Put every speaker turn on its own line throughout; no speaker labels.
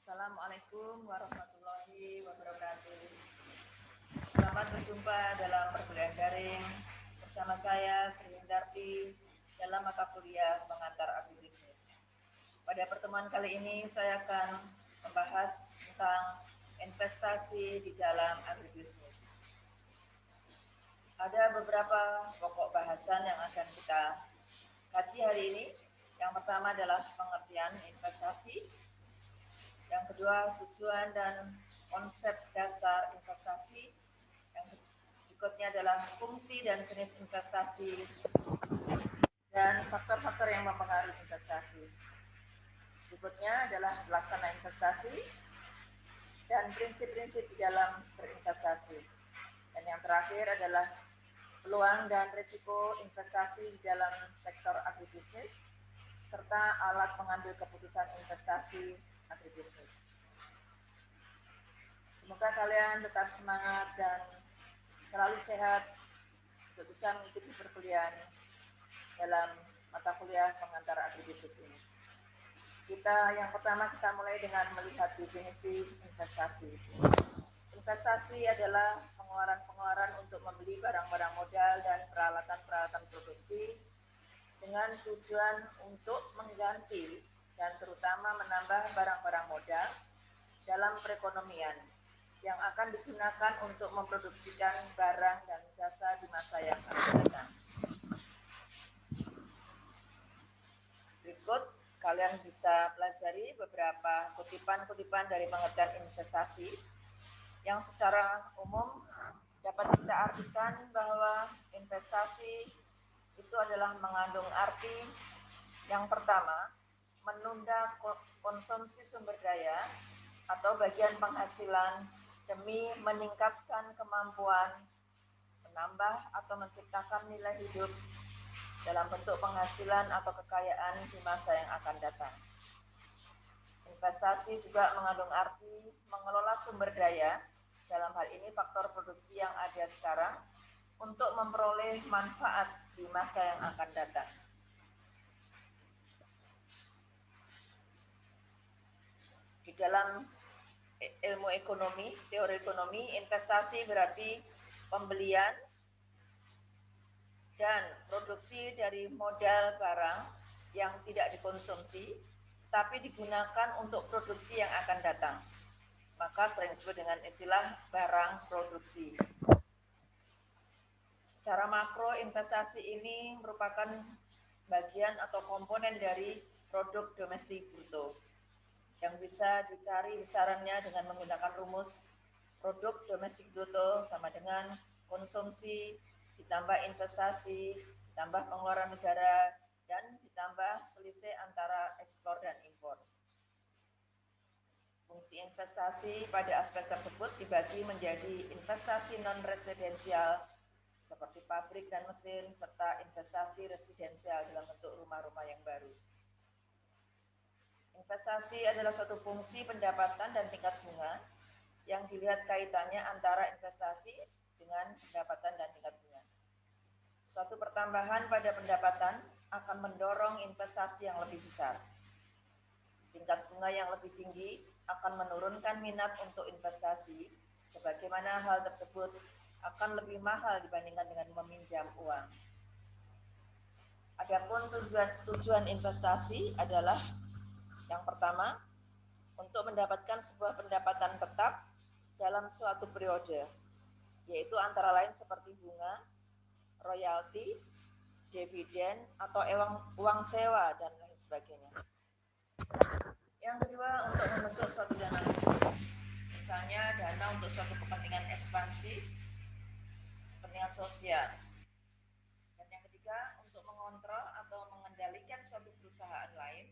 Assalamualaikum warahmatullahi wabarakatuh. Selamat berjumpa dalam perkuliahan daring bersama saya Sri Indarti dalam mata kuliah pengantar agribisnis. Pada pertemuan kali ini saya akan membahas tentang investasi di dalam agribisnis. Ada beberapa pokok bahasan yang akan kita kaji hari ini. Yang pertama adalah pengertian investasi. Yang kedua, tujuan dan konsep dasar investasi. Yang berikutnya adalah fungsi dan jenis investasi dan faktor-faktor yang mempengaruhi investasi. Berikutnya adalah pelaksana investasi dan prinsip-prinsip di dalam berinvestasi. Dan yang terakhir adalah peluang dan risiko investasi di dalam sektor agribisnis serta alat mengambil keputusan investasi agribisnis. Semoga kalian tetap semangat dan selalu sehat untuk bisa mengikuti perkuliahan dalam mata kuliah pengantar agribisnis ini. Yang pertama kita mulai dengan melihat definisi investasi. Investasi adalah pengeluaran-pengeluaran untuk membeli barang-barang modal dan peralatan-peralatan produksi dengan tujuan untuk mengganti dan terutama menambah barang-barang modal dalam perekonomian yang akan digunakan untuk memproduksikan barang dan jasa di masa yang akan datang. Berikut kalian bisa pelajari beberapa kutipan-kutipan dari pengertian investasi yang secara umum dapat kita artikan bahwa investasi itu adalah mengandung arti yang pertama, menunda konsumsi sumber daya atau bagian penghasilan demi meningkatkan kemampuan menambah atau menciptakan nilai hidup dalam bentuk penghasilan atau kekayaan di masa yang akan datang. Investasi juga mengandung arti mengelola sumber daya, dalam hal ini faktor produksi yang ada sekarang, untuk memperoleh manfaat di masa yang akan datang. Di dalam ilmu ekonomi, teori ekonomi, investasi berarti pembelian dan produksi dari modal barang yang tidak dikonsumsi, tapi digunakan untuk produksi yang akan datang. Maka sering disebut dengan istilah barang produksi. Secara makro, investasi ini merupakan bagian atau komponen dari produk domestik bruto yang bisa dicari besarannya dengan menggunakan rumus produk domestik bruto sama dengan konsumsi ditambah investasi ditambah pengeluaran negara dan ditambah selisih antara ekspor dan impor. Fungsi investasi pada aspek tersebut dibagi menjadi investasi non-residensial seperti pabrik dan mesin serta investasi residensial dalam bentuk rumah-rumah yang baru. Investasi adalah suatu fungsi pendapatan dan tingkat bunga yang dilihat kaitannya antara investasi dengan pendapatan dan tingkat bunga. Suatu pertambahan pada pendapatan akan mendorong investasi yang lebih besar. Tingkat bunga yang lebih tinggi akan menurunkan minat untuk investasi, sebagaimana hal tersebut akan lebih mahal dibandingkan dengan meminjam uang. Adapun tujuan investasi adalah yang pertama, untuk mendapatkan sebuah pendapatan tetap dalam suatu periode, yaitu antara lain seperti bunga, royalti, dividen, atau uang sewa, dan lain sebagainya. Yang kedua, untuk membentuk suatu dana khusus, misalnya dana untuk suatu kepentingan ekspansi, kepentingan sosial. Dan yang ketiga, untuk mengontrol atau mengendalikan suatu perusahaan lain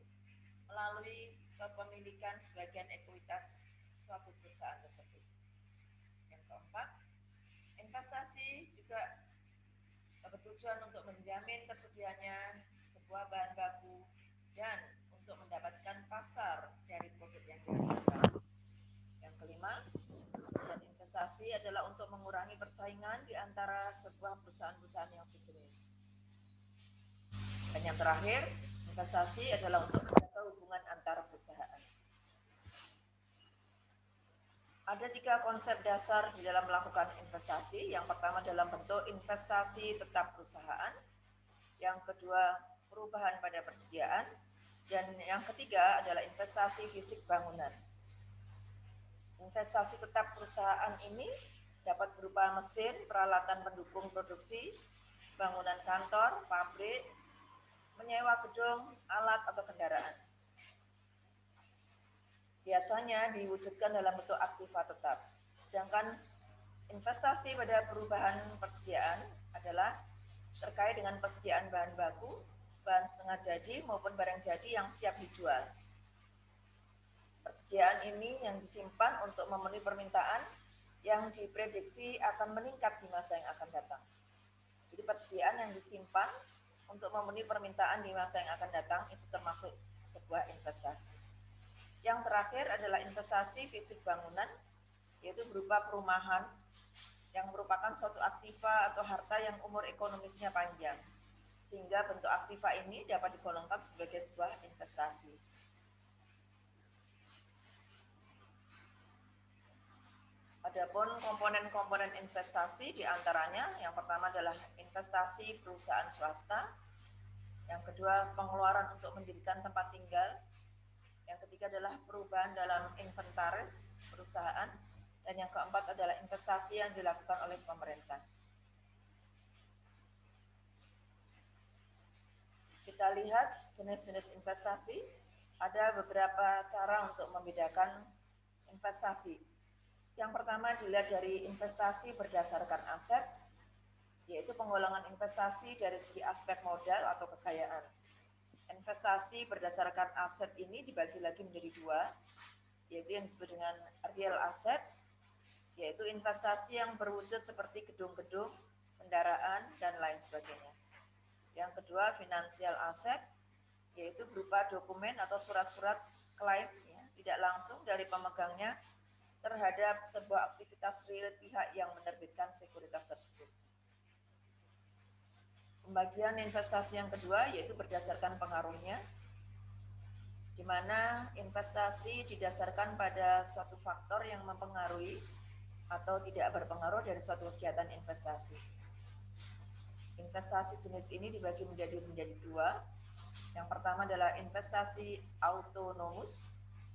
melalui kepemilikan sebagian ekuitas suatu perusahaan tersebut. Yang keempat, investasi juga bertujuan untuk menjamin tersedianya sebuah bahan baku dan untuk mendapatkan pasar dari produk yang dihasilkan. Yang kelima, tujuan investasi adalah untuk mengurangi persaingan di antara sebuah perusahaan-perusahaan yang sejenis. Dan yang terakhir, investasi adalah untuk menjaga hubungan antar perusahaan. Ada 3 konsep dasar di dalam melakukan investasi. Yang pertama dalam bentuk investasi tetap perusahaan. Yang kedua perubahan pada persediaan. Dan yang ketiga adalah investasi fisik bangunan. Investasi tetap perusahaan ini dapat berupa mesin, peralatan pendukung produksi, bangunan kantor, pabrik, menyewa gedung, alat atau kendaraan. Biasanya diwujudkan dalam bentuk aktiva tetap. Sedangkan investasi pada perubahan persediaan adalah terkait dengan persediaan bahan baku, bahan setengah jadi maupun barang jadi yang siap dijual. Persediaan ini yang disimpan untuk memenuhi permintaan yang diprediksi akan meningkat di masa yang akan datang. Jadi persediaan yang disimpan untuk memenuhi permintaan di masa yang akan datang itu termasuk sebuah investasi. Yang terakhir adalah investasi fisik bangunan, yaitu berupa perumahan yang merupakan suatu aktiva atau harta yang umur ekonomisnya panjang, sehingga bentuk aktiva ini dapat digolongkan sebagai sebuah investasi. Adapun komponen-komponen investasi diantaranya yang pertama adalah investasi perusahaan swasta, yang kedua pengeluaran untuk mendirikan tempat tinggal, yang ketiga adalah perubahan dalam inventaris perusahaan, dan yang keempat adalah investasi yang dilakukan oleh pemerintah. Kita lihat jenis-jenis investasi. Ada beberapa cara untuk membedakan investasi. Yang pertama dilihat dari investasi berdasarkan aset, yaitu penggolongan investasi dari segi aspek modal atau kekayaan. Investasi berdasarkan aset ini dibagi lagi menjadi 2, yaitu yang disebut dengan real asset, yaitu investasi yang berwujud seperti gedung-gedung, kendaraan, dan lain sebagainya. Yang kedua, financial asset, yaitu berupa dokumen atau surat-surat klaim tidak langsung dari pemegangnya terhadap sebuah aktivitas real pihak yang menerbitkan sekuritas tersebut. Pembagian investasi yang kedua yaitu berdasarkan pengaruhnya, di mana investasi didasarkan pada suatu faktor yang mempengaruhi atau tidak berpengaruh dari suatu kegiatan investasi. Investasi jenis ini dibagi menjadi 2. Yang pertama adalah investasi autonomus,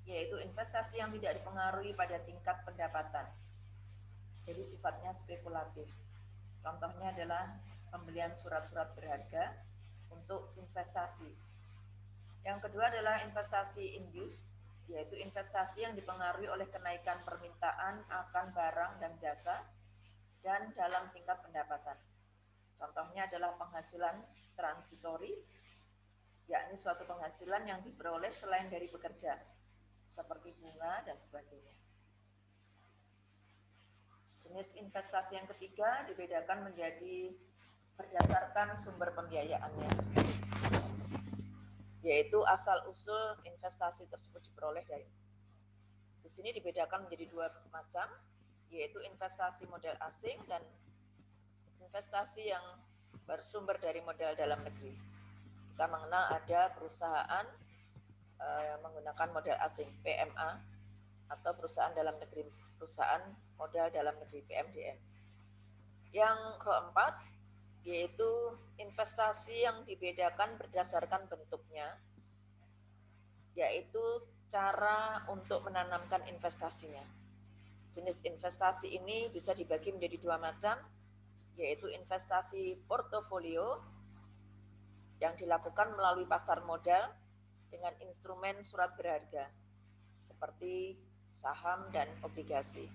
yaitu investasi yang tidak dipengaruhi pada tingkat pendapatan. Jadi sifatnya spekulatif. Contohnya adalah pembelian surat-surat berharga untuk investasi. Yang kedua adalah investasi induced, yaitu investasi yang dipengaruhi oleh kenaikan permintaan akan barang dan jasa dan dalam tingkat pendapatan. Contohnya adalah penghasilan transitori, yakni suatu penghasilan yang diperoleh selain dari bekerja, seperti bunga dan sebagainya. Jenis investasi yang ketiga dibedakan menjadi berdasarkan sumber pembiayaannya, yaitu asal-usul investasi tersebut diperoleh dari. Di sini dibedakan menjadi 2 macam, yaitu investasi modal asing dan investasi yang bersumber dari modal dalam negeri. Kita mengenal ada perusahaan menggunakan modal asing, PMA, atau perusahaan dalam negeri, perusahaan modal dalam negeri, PMDN. Yang keempat, yaitu investasi yang dibedakan berdasarkan bentuknya, yaitu cara untuk menanamkan investasinya. Jenis investasi ini bisa dibagi menjadi 2 macam, yaitu investasi portofolio yang dilakukan melalui pasar modal dengan instrumen surat berharga seperti saham dan obligasi.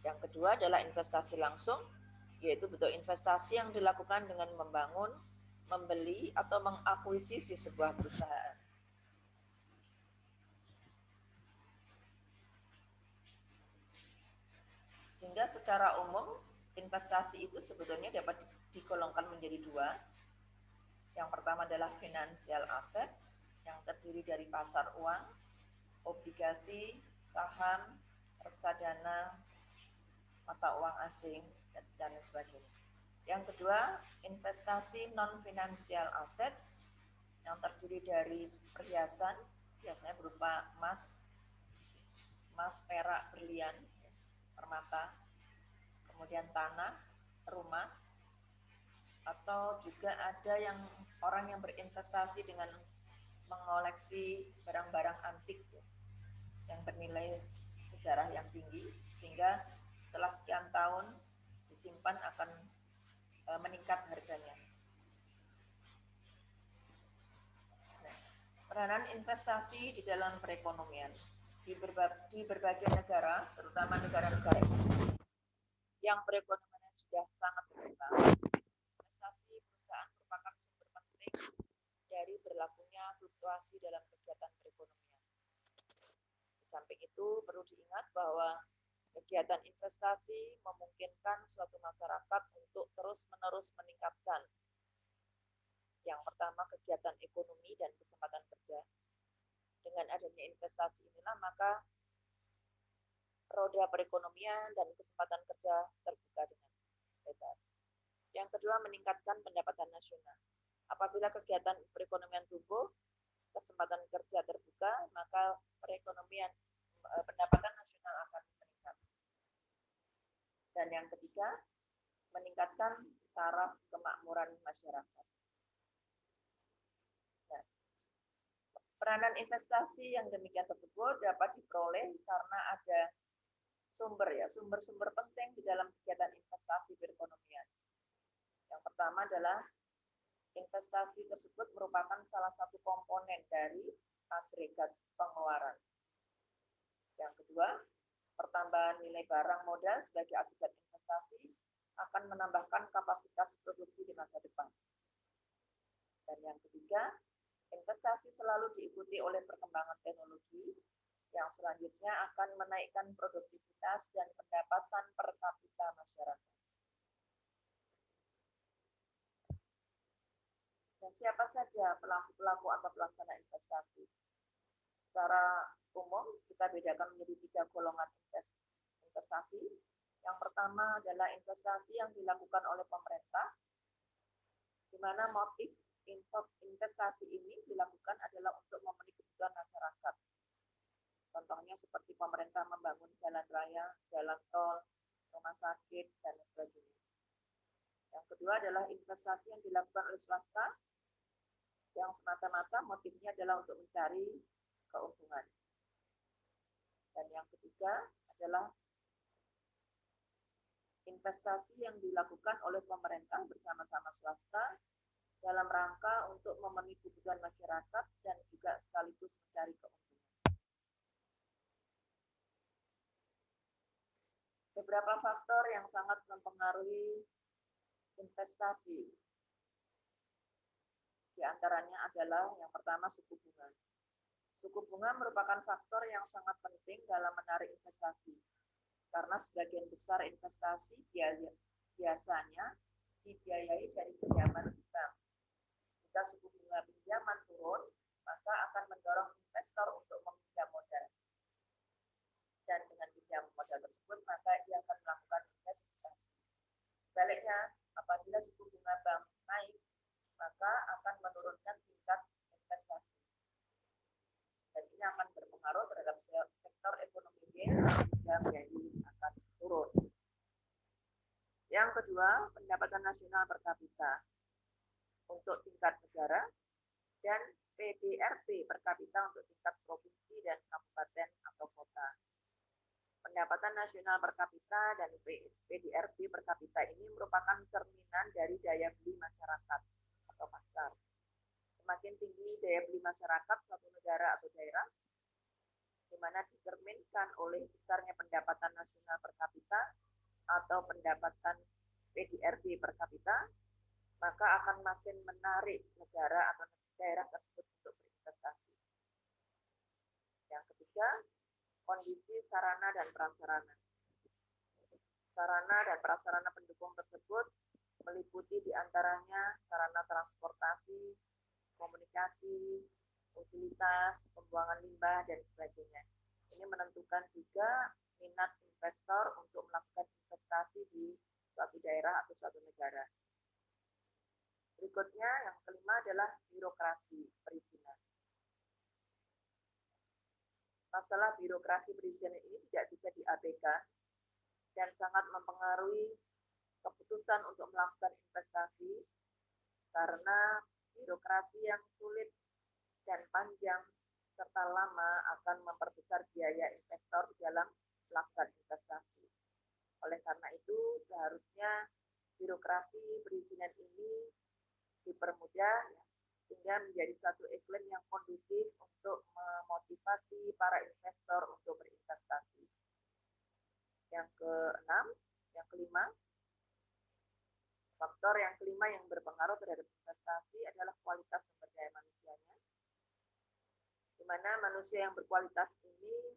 Yang kedua adalah investasi langsung, yaitu bentuk investasi yang dilakukan dengan membangun, membeli atau mengakuisisi sebuah perusahaan. Sehingga secara umum investasi itu sebetulnya dapat digolongkan menjadi 2. Yang pertama adalah financial asset yang terdiri dari pasar uang, obligasi, saham, reksadana, mata uang asing, dan sebagainya. Yang kedua, investasi non-financial asset yang terdiri dari perhiasan, biasanya berupa emas, emas, perak, berlian, permata, kemudian tanah, rumah, atau juga ada yang orang yang berinvestasi dengan mengoleksi barang-barang antik yang bernilai sejarah yang tinggi, sehingga setelah sekian tahun disimpan akan meningkat harganya. Nah, peranan investasi di dalam perekonomian di berbagai negara, terutama negara-negara industri yang perekonomiannya sudah sangat berkembang, investasi perusahaan merupakan sumber penting dari berlakunya fluktuasi dalam kegiatan perekonomian. Di samping itu, perlu diingat bahwa kegiatan investasi memungkinkan suatu masyarakat untuk terus-menerus meningkatkan yang pertama kegiatan ekonomi dan kesempatan kerja. Dengan adanya investasi inilah maka roda perekonomian dan kesempatan kerja terbuka dengan lebar. Yang kedua, meningkatkan pendapatan nasional. Apabila kegiatan perekonomian tumbuh, kesempatan kerja terbuka, maka perekonomian pendapatan nasional akan meningkat. Dan yang ketiga, meningkatkan taraf kemakmuran masyarakat. Nah, peranan investasi yang demikian tersebut dapat diperoleh karena ada sumber-sumber penting di dalam kegiatan investasi perekonomian. Yang pertama adalah investasi tersebut merupakan salah satu komponen dari agregat pengeluaran. Yang kedua, pertambahan nilai barang modal sebagai agregat investasi akan menambahkan kapasitas produksi di masa depan. Dan yang ketiga, investasi selalu diikuti oleh perkembangan teknologi yang selanjutnya akan menaikkan produktivitas dan pendapatan per kapita masyarakat. Dan siapa saja pelaku-pelaku atau pelaksana investasi? Secara umum kita bedakan menjadi 3 golongan investasi. Yang pertama adalah investasi yang dilakukan oleh pemerintah, di mana motif investasi ini dilakukan adalah untuk memenuhi kebutuhan masyarakat. Contohnya seperti pemerintah membangun jalan raya, jalan tol, rumah sakit, dan sebagainya. Yang kedua adalah investasi yang dilakukan oleh swasta, yang semata-mata motifnya adalah untuk mencari keuntungan. Dan yang ketiga adalah investasi yang dilakukan oleh pemerintah bersama-sama swasta dalam rangka untuk memenuhi kebutuhan masyarakat dan juga sekaligus mencari keuntungan. Beberapa faktor yang sangat mempengaruhi investasi. Di antaranya adalah yang pertama suku bunga. Suku bunga merupakan faktor yang sangat penting dalam menarik investasi. Karena sebagian besar investasi biasanya dibiayai dari pinjaman bank. Jika suku bunga pinjaman turun, maka akan mendorong investor untuk meminjam modal. Dan dengan pinjam modal tersebut, maka ia akan melakukan investasi. Sebaliknya, apabila suku bunga bank naik, maka akan menurunkan tingkat investasi. Dan ini akan berpengaruh terhadap sektor ekonomi real sehingga menjadi akan turun. Yang kedua, pendapatan nasional per kapita untuk tingkat negara dan PDRB per kapita untuk tingkat provinsi dan kabupaten atau kota. Pendapatan nasional per kapita dan PDRB per kapita ini merupakan cerminan dari daya beli masyarakat atau pasar. Semakin tinggi daya beli masyarakat suatu negara atau daerah, di mana dicerminkan oleh besarnya pendapatan nasional per kapita atau pendapatan PDRB per kapita, maka akan makin menarik negara atau daerah tersebut untuk berinvestasi. Yang ketiga, kondisi sarana dan prasarana. Sarana dan prasarana pendukung tersebut meliputi diantaranya sarana transportasi, komunikasi, utilitas, pembuangan limbah, dan sebagainya. Ini menentukan juga minat investor untuk melakukan investasi di suatu daerah atau suatu negara. Berikutnya, yang kelima adalah birokrasi perizinan. masalah birokrasi perizinan ini tidak bisa diabaikan dan sangat mempengaruhi keputusan untuk melakukan investasi karena birokrasi yang sulit dan panjang serta lama akan memperbesar biaya investor dalam melakukan investasi. Oleh karena itu, seharusnya birokrasi perizinan ini dipermudah sehingga menjadi suatu iklim yang kondusif untuk memotivasi para investor untuk berinvestasi. Yang keenam, yang kelima, faktor yang kelima yang berpengaruh terhadap investasi adalah kualitas sumber daya manusianya, di mana manusia yang berkualitas ini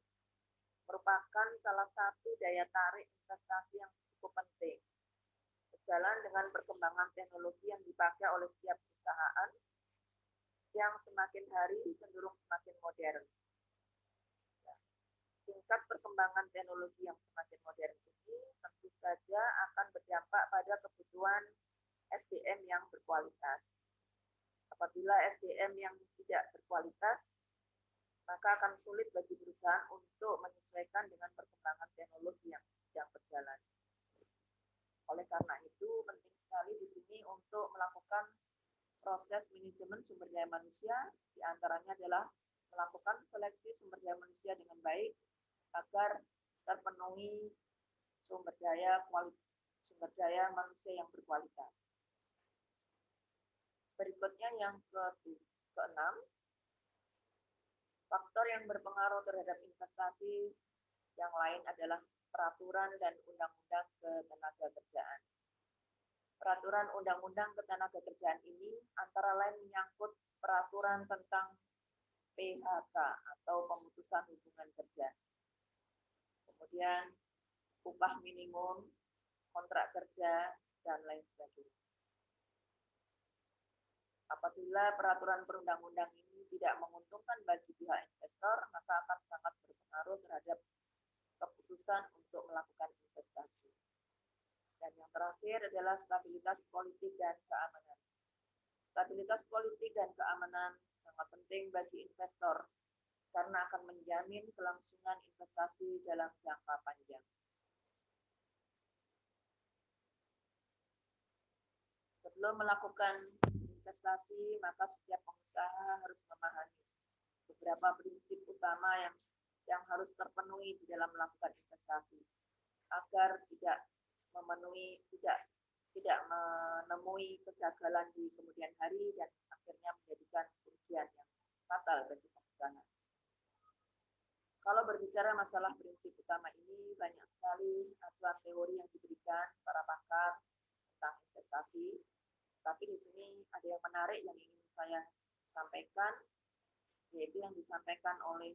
merupakan salah satu daya tarik investasi yang cukup penting. Sejalan dengan perkembangan teknologi yang dipakai oleh setiap perusahaan yang semakin hari cenderung semakin modern. Tingkat perkembangan teknologi yang semakin modern ini tentu saja akan berdampak pada kebutuhan SDM yang berkualitas. Apabila SDM yang tidak berkualitas, maka akan sulit bagi perusahaan untuk menyesuaikan dengan perkembangan teknologi yang sedang berjalan. Oleh karena itu, penting sekali di sini untuk melakukan proses manajemen sumber daya manusia, diantaranya adalah melakukan seleksi sumber daya manusia dengan baik agar terpenuhi sumber daya manusia yang berkualitas. Berikutnya yang keenam, faktor yang berpengaruh terhadap investasi yang lain adalah peraturan dan undang-undang ketenagakerjaan. Peraturan undang-undang ketenagakerjaan ini antara lain menyangkut peraturan tentang PHK atau pemutusan hubungan kerja. Kemudian upah minimum, kontrak kerja, dan lain sebagainya. Apabila peraturan perundang-undang ini tidak menguntungkan bagi pihak investor, maka akan sangat berpengaruh terhadap keputusan untuk melakukan investasi. Dan yang terakhir adalah stabilitas politik dan keamanan. Stabilitas politik dan keamanan sangat penting bagi investor karena akan menjamin kelangsungan investasi dalam jangka panjang. Sebelum melakukan investasi, maka setiap pengusaha harus memahami beberapa prinsip utama yang harus terpenuhi di dalam melakukan investasi agar tidak menemui kegagalan di kemudian hari dan akhirnya menjadikan kerugian yang fatal bagi pengusaha. Kalau berbicara masalah prinsip utama ini, banyak sekali acuan teori yang diberikan para pakar tentang investasi. Tapi di sini ada yang menarik yang ingin saya sampaikan, yaitu yang disampaikan oleh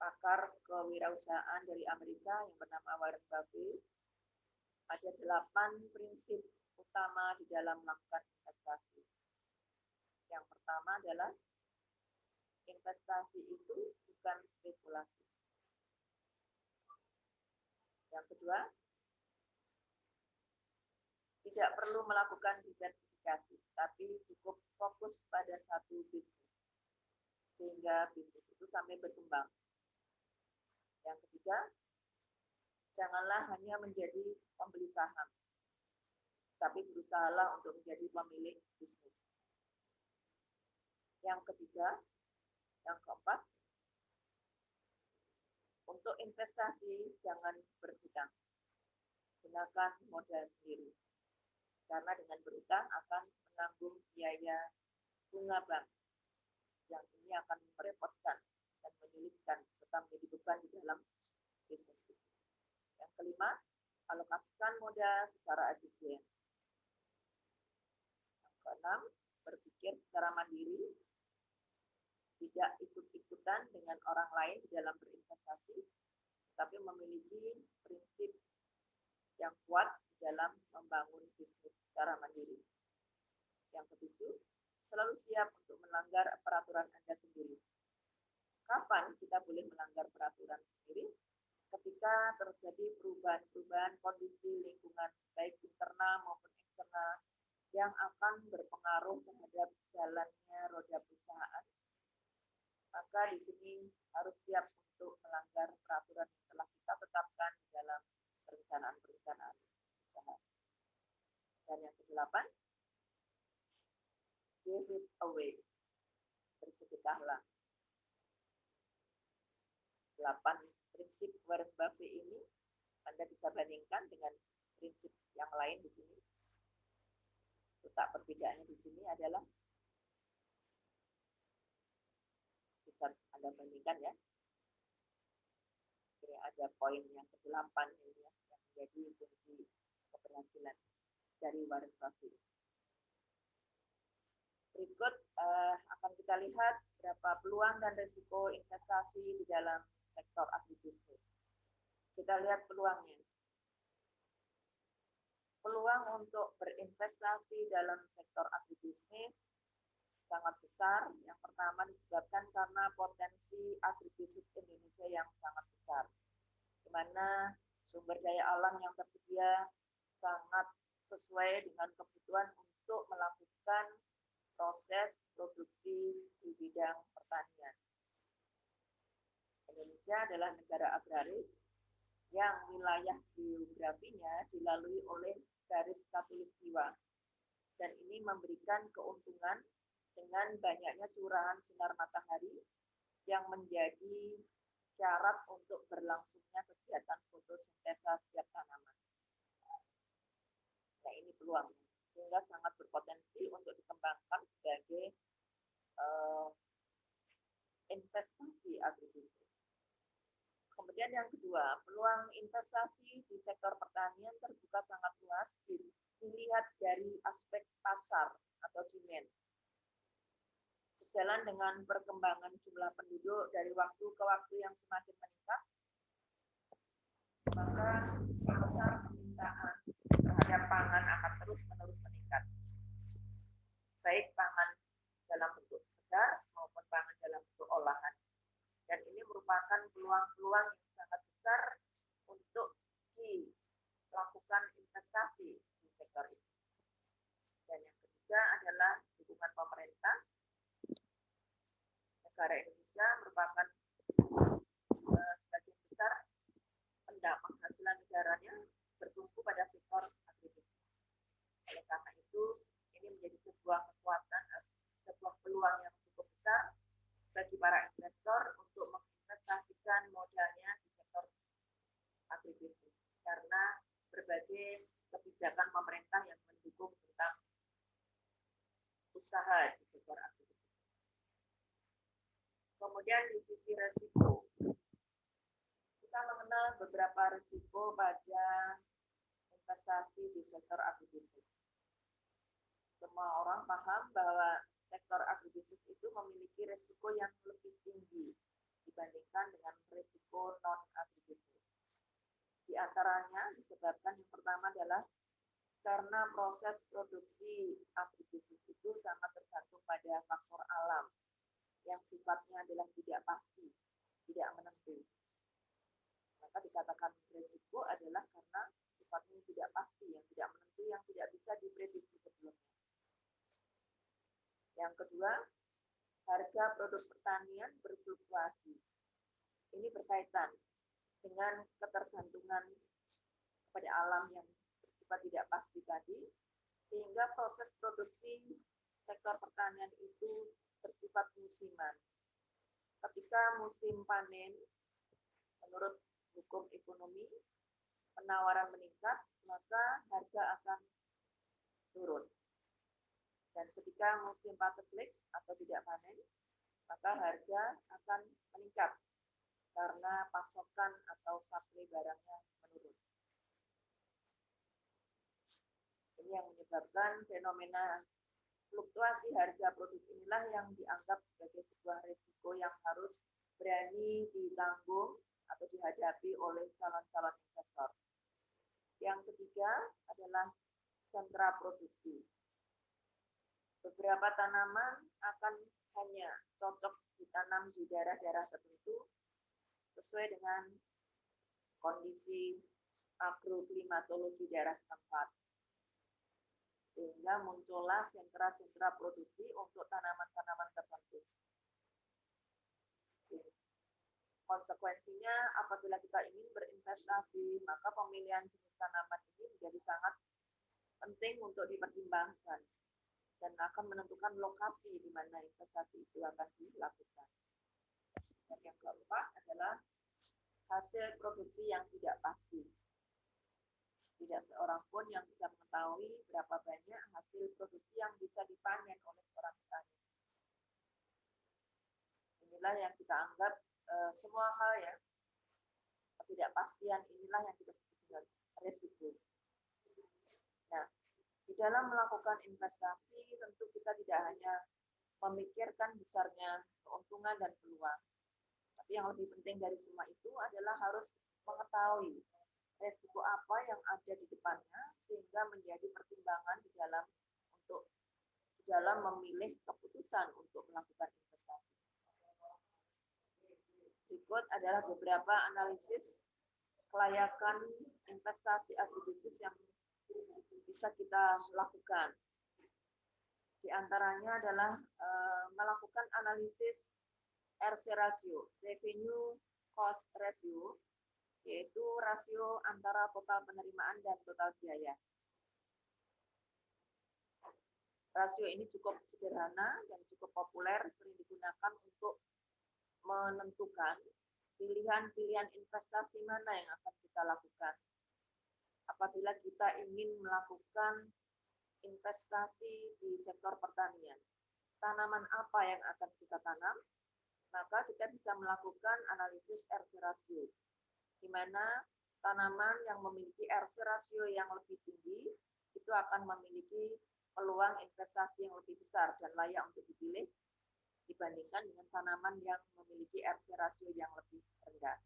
pakar kewirausahaan dari Amerika yang bernama Warren Buffett. Ada 8 prinsip utama di dalam melakukan investasi. Yang pertama adalah investasi itu bukan spekulasi. Yang kedua, tidak perlu melakukan diversifikasi, tapi cukup fokus pada satu bisnis, sehingga bisnis itu sampai berkembang. Yang ketiga, janganlah hanya menjadi pembeli saham, tapi berusahalah untuk menjadi pemilik bisnis. Yang ketiga, yang keempat, untuk investasi jangan berhutang. Gunakan modal sendiri. Karena dengan berhutang akan menanggung biaya bunga bank. Yang ini akan merepotkan dan menyulitkan serta menjadi beban di dalam bisnis. Yang kelima, alokasikan modal secara efisien. Yang keenam, berpikir secara mandiri, tidak ikut-ikutan dengan orang lain di dalam berinvestasi, tapi memiliki prinsip yang kuat di dalam membangun bisnis secara mandiri. Yang ketujuh, selalu siap untuk melanggar peraturan Anda sendiri. Kapan kita boleh melanggar peraturan sendiri? Ketika terjadi perubahan-perubahan kondisi lingkungan, baik internal maupun eksternal, yang akan berpengaruh terhadap jalannya roda perusahaan, maka di sini harus siap untuk melanggar peraturan yang telah kita tetapkan di dalam perencanaan usaha. Dan yang kedelapan, give it away, bersedekahlah. 8 prinsip Warren Buffett ini Anda bisa bandingkan dengan prinsip yang lain di sini. Letak perbedaannya di sini adalah bisa Anda bandingkan ya. Ini ada poin yang ke-8 ini ya, yang menjadi kunci keberhasilan dari Warren Buffett. Berikut akan kita lihat berapa peluang dan risiko investasi di dalam sektor agribisnis. Kita lihat peluangnya. Peluang untuk berinvestasi dalam sektor agribisnis sangat besar. Yang pertama disebabkan karena potensi agribisnis Indonesia yang sangat besar, di mana sumber daya alam yang tersedia sangat sesuai dengan kebutuhan untuk melakukan proses produksi di bidang pertanian. Indonesia adalah negara agraris yang wilayah geografinya dilalui oleh garis khatulistiwa, dan ini memberikan keuntungan dengan banyaknya curahan sinar matahari yang menjadi syarat untuk berlangsungnya kegiatan fotosintesa setiap tanaman. Nah, ini peluangnya, sehingga sangat berpotensi untuk dikembangkan sebagai investasi agribisnis. Kemudian yang kedua, peluang investasi di sektor pertanian terbuka sangat luas dilihat dari aspek pasar atau demand. Sejalan dengan perkembangan jumlah penduduk dari waktu ke waktu yang semakin meningkat, maka pasar permintaan terhadap pangan akan terus-menerus meningkat. Baik pangan dalam bentuk segar maupun pangan dalam bentuk olahan. Dan ini merupakan peluang-peluang yang sangat besar untuk dilakukan investasi di sektor ini. Dan yang ketiga adalah dukungan pemerintah. Negara Indonesia merupakan sebagian besar penghasilan negaranya bertumpu pada sektor agribisnis. Oleh karena itu, ini menjadi sebuah kekuatan, sebuah peluang yang cukup besar bagi para investor untuk menginvestasikan modalnya di sektor agribisnis, karena berbagai kebijakan pemerintah yang mendukung tentang usaha di sektor agribisnis. Kemudian di sisi resiko, kita mengenal beberapa risiko pada investasi di sektor agribisnis. Semua orang paham bahwa sektor agribisnis itu memiliki risiko yang lebih tinggi dibandingkan dengan risiko non-agribisnis. Di antaranya disebabkan yang pertama adalah karena proses produksi agribisnis itu sangat tergantung pada faktor alam yang sifatnya adalah tidak pasti, tidak menentu. Maka dikatakan risiko adalah karena sifatnya tidak pasti, yang tidak menentu, yang tidak bisa diprediksi sebelumnya. Yang kedua, harga produk pertanian berfluktuasi. Ini berkaitan dengan ketergantungan pada alam yang bersifat tidak pasti tadi, sehingga proses produksi sektor pertanian itu bersifat musiman. Ketika musim panen, menurut hukum ekonomi, penawaran meningkat, maka harga akan turun. Dan ketika musim paceklik atau tidak panen, maka harga akan meningkat karena pasokan atau supply barangnya menurun. Ini yang menyebabkan fenomena fluktuasi harga produk inilah yang dianggap sebagai sebuah risiko yang harus berani ditanggung atau dihadapi oleh calon-calon investor. Yang ketiga adalah sentra produksi. Beberapa tanaman akan hanya cocok ditanam di daerah-daerah tertentu sesuai dengan kondisi agroklimatologi daerah setempat. Sehingga muncullah sentra-sentra produksi untuk tanaman-tanaman tertentu. Konsekuensinya, apabila kita ingin berinvestasi, maka pemilihan jenis tanaman ini menjadi sangat penting untuk dipertimbangkan dan akan menentukan lokasi di mana investasi itu akan dilakukan. Dan yang keempat adalah hasil produksi yang tidak pasti. Tidak seorang pun yang bisa mengetahui berapa banyak hasil produksi yang bisa dipanen oleh seorang petani. Inilah yang kita anggap semua hal ya, ketidakpastian inilah yang kita sebut dengan risiko. Nah, di dalam melakukan investasi tentu kita tidak hanya memikirkan besarnya keuntungan dan peluang, tapi yang lebih penting dari semua itu adalah harus mengetahui resiko apa yang ada di depannya sehingga menjadi pertimbangan di dalam memilih keputusan untuk melakukan investasi. Berikut adalah beberapa analisis kelayakan investasi agribisnis yang bisa kita lakukan. Di antaranya adalah melakukan analisis RC ratio, revenue cost ratio, yaitu rasio antara total penerimaan dan total biaya. Rasio ini cukup sederhana dan cukup populer, sering digunakan untuk menentukan pilihan-pilihan investasi mana yang akan kita lakukan. Apabila kita ingin melakukan investasi di sektor pertanian, tanaman apa yang akan kita tanam, maka kita bisa melakukan analisis RC ratio, di mana tanaman yang memiliki RC ratio yang lebih tinggi itu akan memiliki peluang investasi yang lebih besar dan layak untuk dipilih dibandingkan dengan tanaman yang memiliki RC ratio yang lebih rendah.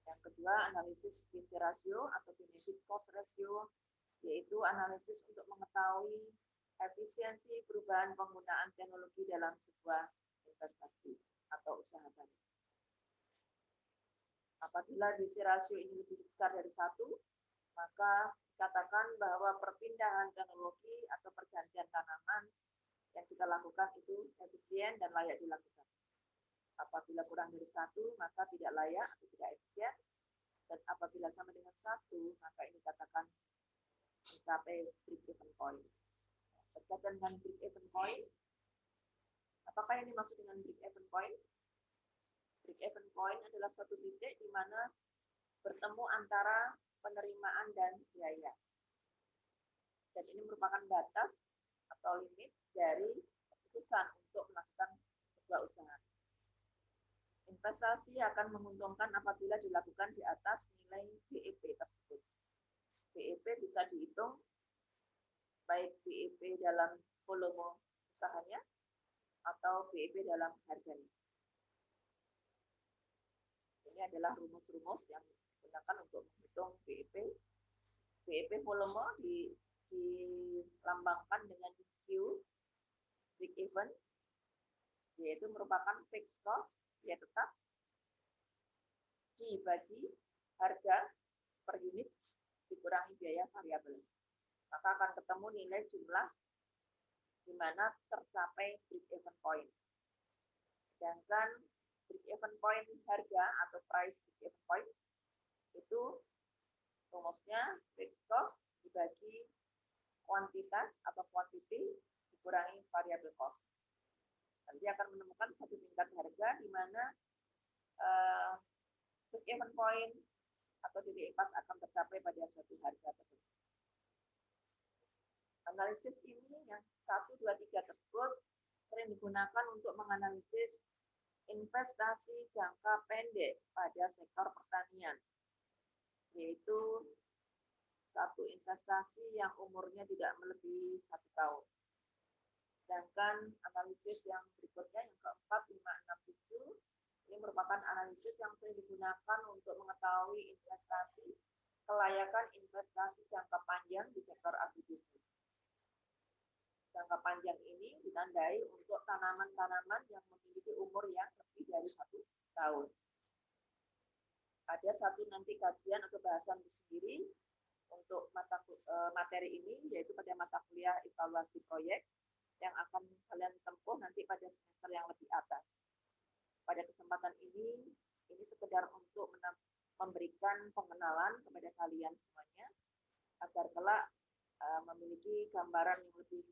Yang kedua, analisis BC ratio atau benefit cost ratio, yaitu analisis untuk mengetahui efisiensi perubahan penggunaan teknologi dalam sebuah investasi atau usaha tani. Apabila BC ratio ini lebih besar dari 1, maka dikatakan bahwa perpindahan teknologi atau pergantian tanaman yang kita lakukan itu efisien dan layak dilakukan. Apabila kurang dari 1, maka tidak layak atau tidak efisien. Dan apabila sama dengan 1, maka ini dikatakan mencapai break-even point. Berkaitan dengan break-even point, apakah yang dimaksud dengan break-even point? Break-even point adalah suatu titik di mana bertemu antara penerimaan dan biaya. Dan ini merupakan batas atau limit dari keputusan untuk melakukan sebuah usaha. Investasi akan menguntungkan apabila dilakukan di atas nilai BEP tersebut. BEP bisa dihitung baik BEP dalam volume usahanya atau BEP dalam harganya. Ini adalah rumus-rumus yang digunakan untuk menghitung BEP. BEP volume dilambangkan dengan Q, break even, yaitu merupakan fixed cost, ya tetap, dibagi harga per unit dikurangi biaya variabel. Maka akan ketemu nilai jumlah di mana tercapai break even point. Sedangkan break even point harga atau price break even point itu rumusnya fixed cost dibagi kuantitas atau quantity dikurangi variable cost. Nanti akan menemukan satu tingkat harga di mana break even point atau titik ipas akan tercapai pada suatu harga tertentu. Analisis ini yang 1, 2, 3 tersebut sering digunakan untuk menganalisis investasi jangka pendek pada sektor pertanian, yaitu satu investasi yang umurnya tidak melebihi 1 tahun. Sedangkan analisis yang berikutnya, yang keempat, 5, 6, 7, ini merupakan analisis yang sering digunakan untuk mengetahui investasi, kelayakan investasi jangka panjang di sektor agribisnis. Jangka panjang ini ditandai untuk tanaman-tanaman yang memiliki umur yang lebih dari 1 tahun. Ada satu nanti kajian atau bahasan sendiri untuk materi ini, yaitu pada mata kuliah evaluasi proyek yang akan kalian tempuh nanti pada semester yang lebih atas. pada kesempatan ini sekedar untuk memberikan pengenalan kepada kalian semuanya, agar kelak memiliki gambaran yang lebih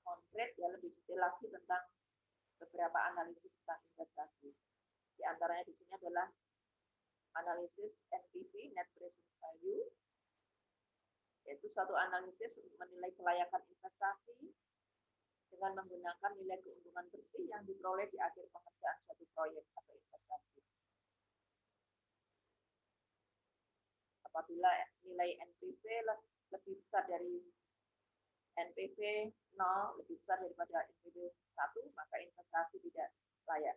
konkret, ya lebih detail lagi tentang beberapa analisis tentang investasi. Di antaranya di sini adalah analisis NPV, Net Present Value, yaitu suatu analisis untuk menilai kelayakan investasi dengan menggunakan nilai keuntungan bersih yang diperoleh di akhir pengerjaan suatu proyek atau investasi. Apabila nilai NPV lebih besar dari NPV 0 lebih besar daripada NPV 1, maka investasi tidak layak.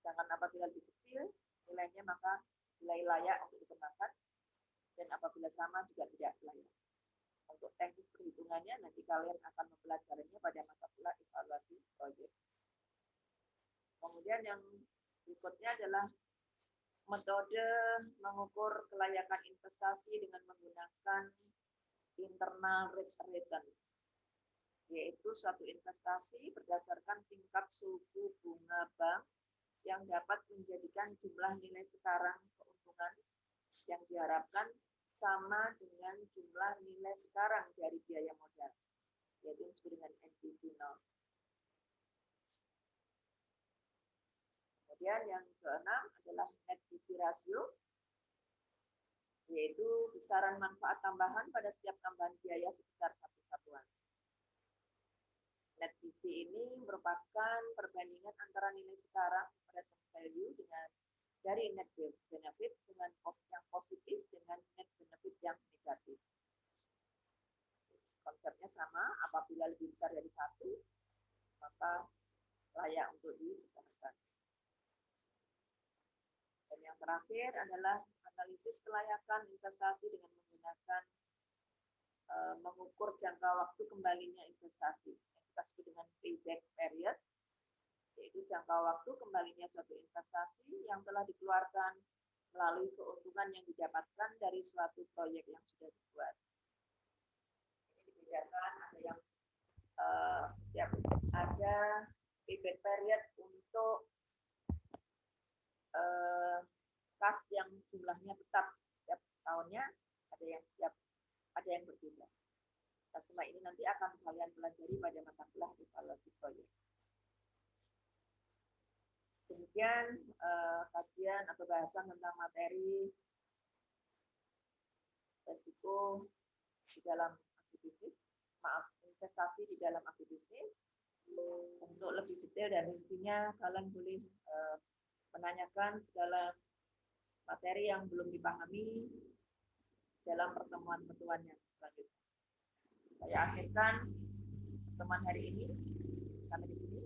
Sedangkan apabila lebih kecil nilainya, maka nilai layak untuk dikembangkan, dan apabila sama juga tidak layak. Untuk teknis perhitungannya nanti kalian akan mempelajarinya pada mata kuliah evaluasi proyek. Kemudian yang berikutnya adalah metode mengukur kelayakan investasi dengan menggunakan internal rate of return, yaitu suatu investasi berdasarkan tingkat suku bunga bank yang dapat menjadikan jumlah nilai sekarang keuntungan yang diharapkan sama dengan jumlah nilai sekarang dari biaya modal, yaitu disebut dengan NPV 0. Kemudian yang keenam adalah net BC ratio, yaitu besaran manfaat tambahan pada setiap tambahan biaya sebesar satu satuan. Net BC ini merupakan perbandingan antara nilai sekarang present value dengan dari net benefit dengan cost yang positif dengan net benefit yang negatif. Konsepnya sama, apabila lebih besar dari 1, maka layak untuk diusahakan. Dan yang terakhir adalah analisis kelayakan investasi dengan menggunakan mengukur jangka waktu kembalinya investasi, yang kita sebut dengan payback period, yaitu jangka waktu kembalinya suatu investasi yang telah dikeluarkan melalui keuntungan yang didapatkan dari suatu proyek yang sudah dibuat. Ini dibedakan, ada yang setiap ada payback period untuk kas yang jumlahnya tetap setiap tahunnya, ada yang berbeda. Nah, semua ini nanti akan kalian pelajari pada mata kuliah evaluasi proyek. Demikian kajian atau bahasan tentang materi resiko di dalam agribisnis, investasi di dalam agribisnis. Untuk lebih detail dan rincinya, kalian boleh menanyakan segala materi yang belum dipahami dalam pertemuan-pertemuan yang selanjutnya. Saya akhirkan pertemuan hari ini sampai di sini.